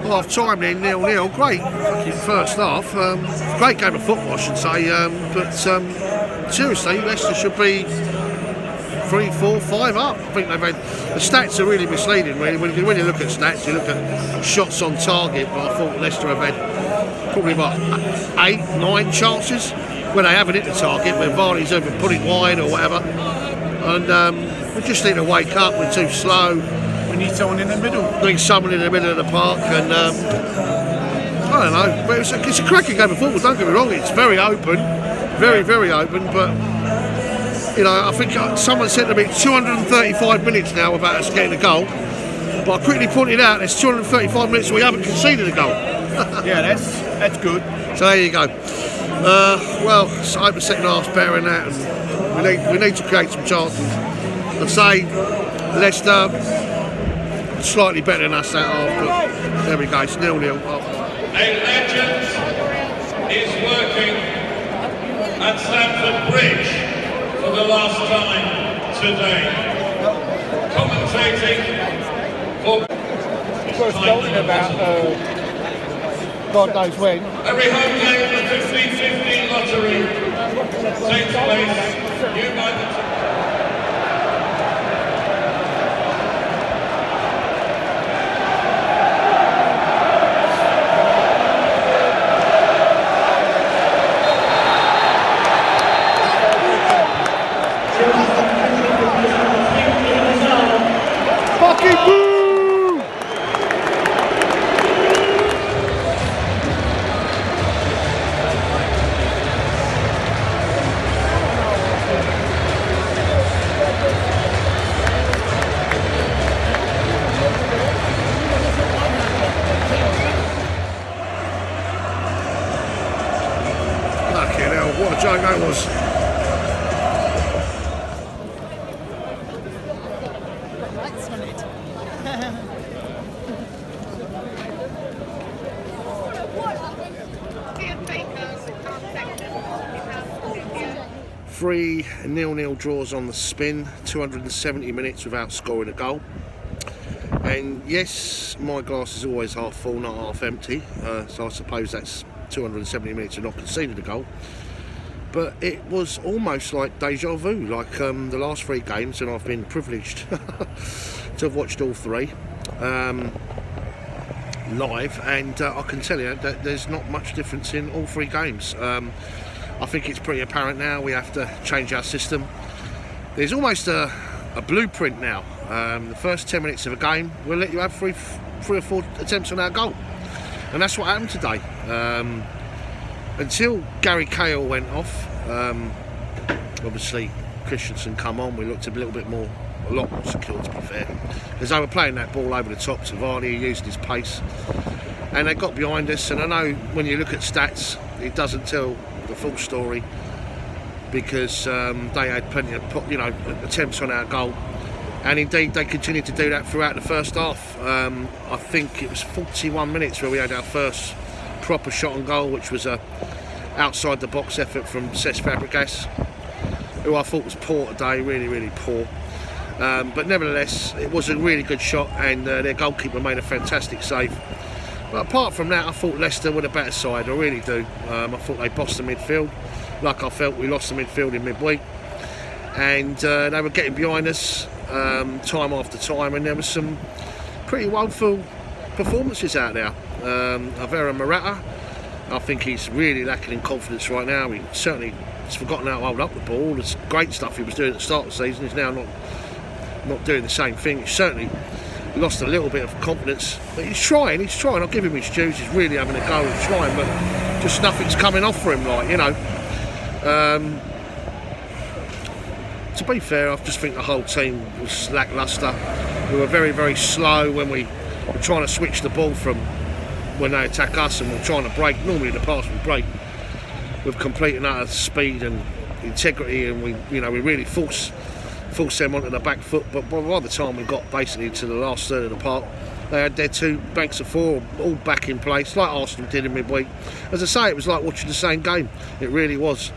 Half time then, 0-0. Great fucking first half. Great game of football, I should say. But seriously, Leicester should be 3, 4, 5 up. I think they've had the stats are really misleading. Really, when you look at stats, you look at shots on target. But I thought Leicester have had probably about 8, 9 chances where they haven't hit the target, where Varney's either put it wide or whatever. And we just need to wake up. We're too slow. We need someone in the middle. We need someone in the middle of the park, and I don't know. But it's a cracking game of football. Don't get me wrong. It's very open, very open. But you know, I think someone said to me 235 minutes now without us getting a goal. But I quickly pointed out there's 235 minutes we haven't conceded a goal. Yeah, that's good. So there you go. Well, I hope the second half's better than that, and we need to create some chances. I'd say Leicester slightly better than us that half, but there we go. It's 0-0. A legend is working at Stamford Bridge for the last time today. Commentating for talking about God knows when. Every home game, the 50-50 lottery takes place. You might like that was. 3 0-0 draws on the spin, 270 minutes without scoring a goal. And yes, my glass is always half full, not half empty, so I suppose that's 270 minutes of not conceded a goal. But it was almost like deja vu, like the last 3 games, and I've been privileged to have watched all 3 live, and I can tell you that there's not much difference in all 3 games. I think it's pretty apparent now we have to change our system. There's almost a blueprint now. The first 10 minutes of a game, we'll let you have 3 or 4 attempts on our goal. And that's what happened today. Until Gary Cahill went off, obviously Christensen come on, we looked a lot more secure, to be fair. Because they were playing that ball over the top to Varney, using his pace. And they got behind us, and I know when you look at stats, it doesn't tell the full story, because they had plenty of attempts on our goal, and indeed they continued to do that throughout the first half. I think it was 41 minutes where we had our first proper shot on goal, which was a outside the box effort from SW6, who I thought was poor today, really poor. But nevertheless, it was a really good shot, and their goalkeeper made a fantastic save. But apart from that, I thought Leicester were the better side, I really do. I thought they bossed the midfield, like I felt we lost the midfield in midweek. And they were getting behind us time after time, and there was some pretty woeful performances out there. Avera Morata, I think he's really lacking in confidence right now. He certainly has forgotten how to hold up the ball. The great stuff he was doing at the start of the season is now not doing the same thing. He's certainly lost a little bit of confidence, but he's trying, I'll give him his dues, he's really having a go and trying, but just nothing's coming off for him, like, you know. To be fair, I just think the whole team was lacklustre. We were very slow when we were trying to switch the ball from when they attack us, and we're trying to break. Normally in the past we break with complete and utter speed and integrity, and we really force them onto the back foot. But by the time we got basically to the last third of the park, they had their 2 banks of 4 all back in place, like Arsenal did in midweek. As I say, it was like watching the same game. It really was.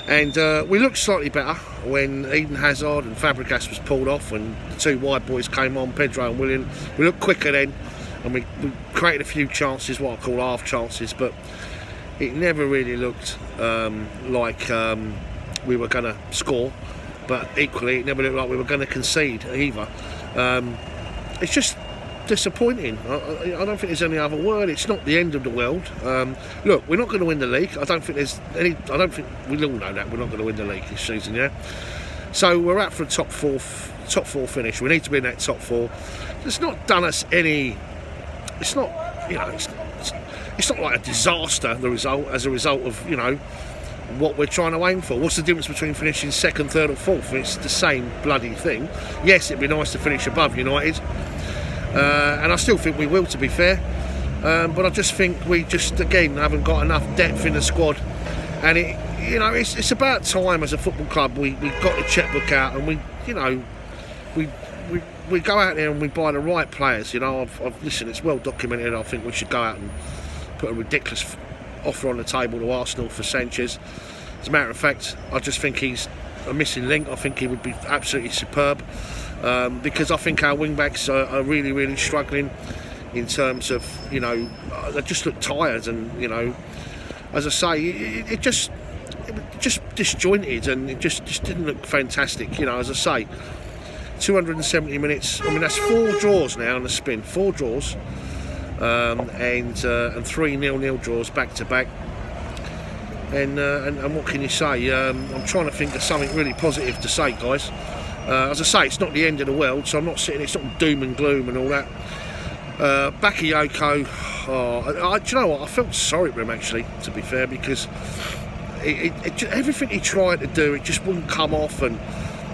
And we looked slightly better when Eden Hazard and Fabregas was pulled off, when the 2 wide boys came on, Pedro and Willian. We looked quicker then, and we created a few chances, what I call half chances, but it never really looked like we were going to score. But equally, it never looked like we were going to concede either. It's just disappointing. I don't think there's any other word. It's not the end of the world. Look, we're not going to win the league. I don't think we all know that we're not going to win the league this season. Yeah. So we're out for a top four finish. We need to be in that top 4. It's not done us any. It's not. It's not like a disaster. As a result of what we're trying to aim for. What's the difference between finishing 2nd, 3rd or 4th? It's the same bloody thing. Yes, it'd be nice to finish above United, and I still think we will, to be fair, but I just think we again haven't got enough depth in the squad, and it's about time as a football club we got the checkbook out, and we go out there and we buy the right players. Listen, it's well documented. I think we should go out and put a ridiculous offer on the table to Arsenal for Sanchez. As a matter of fact, I just think he's a missing link. I think he would be absolutely superb, because I think our wing backs are really struggling in terms of they just look tired, and as I say, it just disjointed, and it just didn't look fantastic. As I say, 270 minutes. I mean, that's 4 draws now on the spin, 4 draws. And 3 0-0 draws back to back, and what can you say? I'm trying to think of something really positive to say, guys. As I say, it's not the end of the world, so I'm not sitting. It's not doom and gloom and all that. Bakayoko, do you know what? I felt sorry for him, actually, to be fair, because everything he tried to do, it just wouldn't come off, and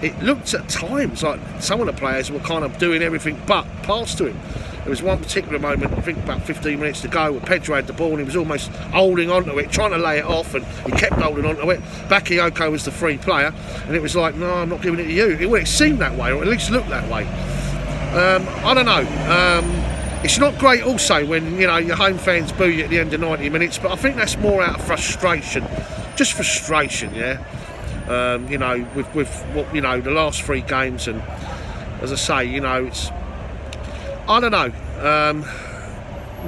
it looked at times like some of the players were kind of doing everything but pass to him. there was one particular moment, I think about 15 minutes to go, where Pedro had the ball and he was almost holding onto it, trying to lay it off, and he kept holding onto it. Bakayoko was the free player, and it was like, no, I'm not giving it to you. Well, it seemed that way, or at least looked that way. I don't know. It's not great also when, you know, your home fans boo you at the end of 90 minutes, but I think that's more out of frustration. Just frustration, yeah. You know, with what, you know, the last 3 games, and as I say, you know, it's, I don't know.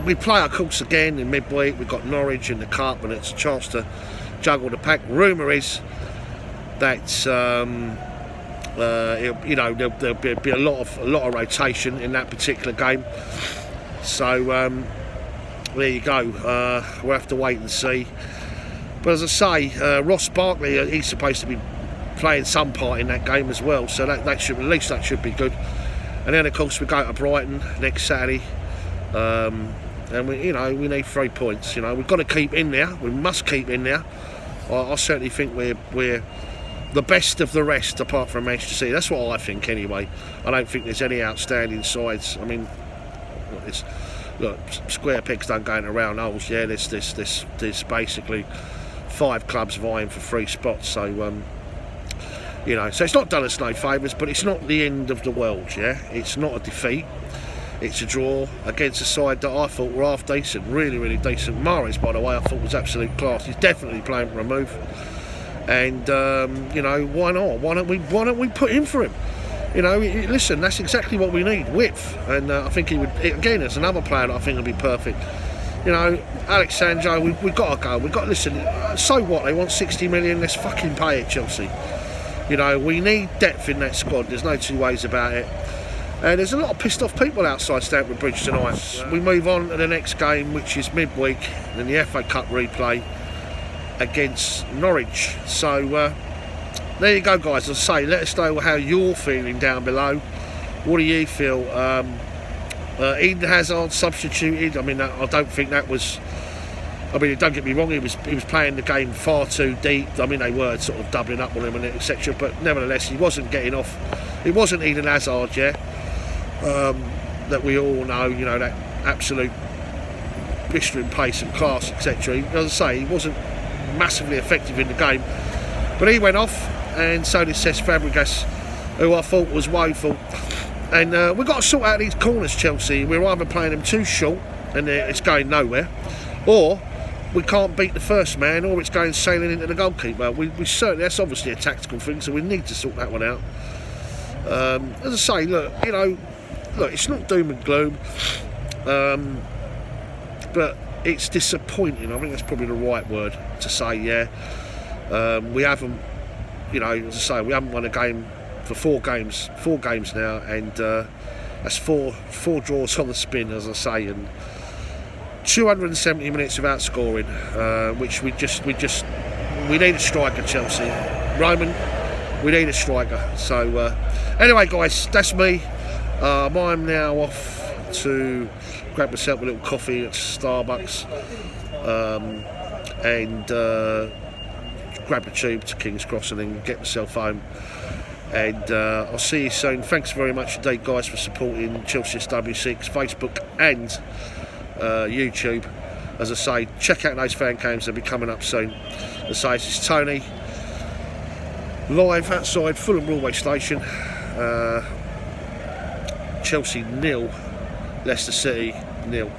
We play our course again in midweek. We've got Norwich in the cup, and it's a chance to juggle the pack. Rumour is that you know, there'll be a lot of rotation in that particular game. So there you go. We'll have to wait and see. But as I say, Ross Barkley, he's supposed to be playing some part in that game as well. So that should, at least that should be good. And then of course we go to Brighton next Saturday. And we, you know, we need 3 points. You know, we've got to keep in there. We must keep in there. I certainly think we're the best of the rest, apart from Manchester City. That's what I think anyway. I don't think there's any outstanding sides. I mean, look, square pegs don't go into round holes. Yeah, there's basically 5 clubs vying for 3 spots. So you know, so it's not done us no favours, but it's not the end of the world. Yeah, it's not a defeat. It's a draw against a side that I thought were half decent, really decent. Mahrez, by the way, I thought was absolute class. He's definitely playing for a move. And you know, why not? Why don't we put in for him? You know, listen, that's exactly what we need, width. And I think he would, again, there's another player that I think would be perfect. You know, Alex Sancho, we've got to go. We've got to listen. So what? They want 60 million. Let's fucking pay it, Chelsea. You know, we need depth in that squad. There's no 2 ways about it. And there's a lot of pissed off people outside Stamford Bridge tonight. We move on to the next game, which is midweek, and the FA Cup replay against Norwich. So there you go, guys. As I say, let us know how you're feeling down below. What do you feel? Eden Hazard substituted. I mean, I don't think that was, I mean, don't get me wrong, he was playing the game far too deep. I mean, they were sort of doubling up on him and etc. But nevertheless, he wasn't getting off. It wasn't Eden Hazard, yeah, that we all know. You know, that absolute blistering pace and class, etc. As I say, he wasn't massively effective in the game, but he went off, and so did Cesc Fabregas, who I thought was woeful. And we've got to sort out these corners, Chelsea. We're either playing them too short and it's going nowhere, or we can't beat the first man, or it's going sailing into the goalkeeper. We certainly, that's obviously a tactical thing, so we need to sort that one out. As I say, look, you know, look, it's not doom and gloom, but it's disappointing. I think that's probably the right word to say. Yeah, we haven't, you know, as I say, we haven't won a game for 4 games now, and that's four draws on the spin, as I say, and 270 minutes without scoring, which we need a striker, Chelsea. Roman, we need a striker. So anyway, guys, that's me. I'm now off to grab myself a little coffee at Starbucks, and grab the tube to King's Cross, and then get myself home. And I'll see you soon. Thanks very much indeed, guys, for supporting Chelsea SW6, Facebook and YouTube. As I say, check out those fan cams, they'll be coming up soon. As I say, this is Tony, live outside Fulham Railway Station. Chelsea 0, Leicester City 0.